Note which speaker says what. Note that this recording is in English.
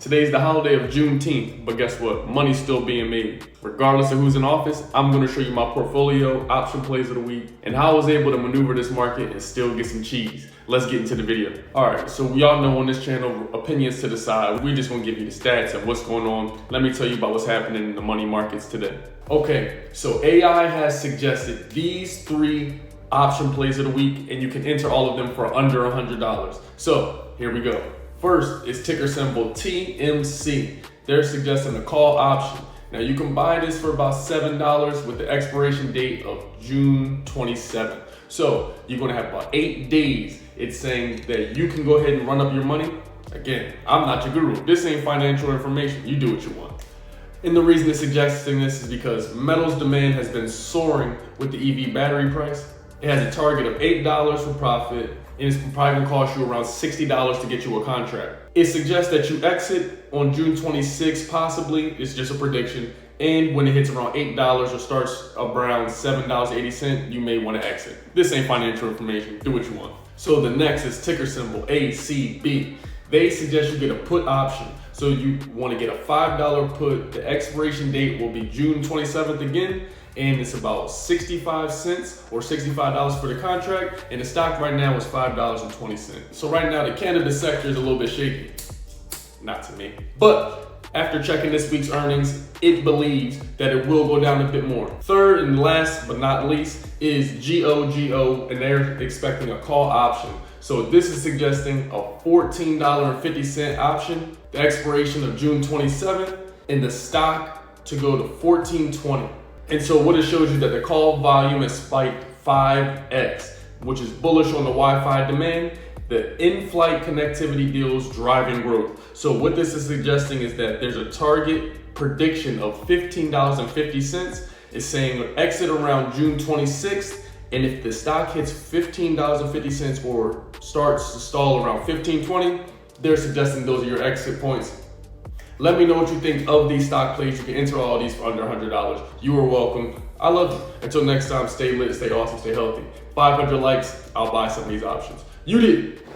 Speaker 1: Today's the holiday of Juneteenth, but guess what? Money's still being made. Regardless of who's in office, I'm going to show you my portfolio, option plays of the week, and how I was able to maneuver this market and still get some cheese. Let's get into the video. Alright, so we all know on this channel, opinions to the side. We're just going to give you the stats of what's going on. Let me tell you about what's happening in the money markets today. Okay, so AI has suggested these 3 option plays of the week, and you can enter all of them for under $100. So here we go. First is ticker symbol TMC. They're suggesting a call option. Now you can buy this for about $7 with the expiration date of June 27th. So you're gonna have about 8 days. It's saying that you can go ahead and run up your money. Again, I'm not your guru. This ain't financial information. You do what you want. And the reason it's suggesting this is because metals demand has been soaring with the EV battery price. It has a target of $8 for profit, and it's probably gonna cost you around $60 to get you a contract. It suggests that you exit on June 26th, possibly. It's just a prediction. And when it hits around $8 or starts around $7.80, you may want to exit. This ain't financial information. Do what you want. So the next is ticker symbol ACB. They suggest you get a put option. So you want to get a $5 put. The expiration date will be June 27th again. And it's about 65 cents or $65 for the contract, and the stock right now is $5.20. So right now the cannabis sector is a little bit shaky. Not to me. But after checking this week's earnings, it believes that it will go down a bit more. Third and last but not least is GOGO, and they're expecting a call option. So this is suggesting a $14.50 option, the expiration of June 27th, and the stock to go to $14.20. And so what it shows you that the call volume has spiked 5x, which is bullish on the Wi-Fi demand. The in-flight connectivity deals driving growth. So what this is suggesting is that there's a target prediction of $15.50. It's saying exit around June 26th. And if the stock hits $15.50 or starts to stall around $15.20, they're suggesting those are your exit points. Let me know what you think of these stock plays. You can enter all these for under $100. You are welcome. I love you. Until next time, stay lit, stay awesome, stay healthy. 500 likes, I'll buy some of these options. You did.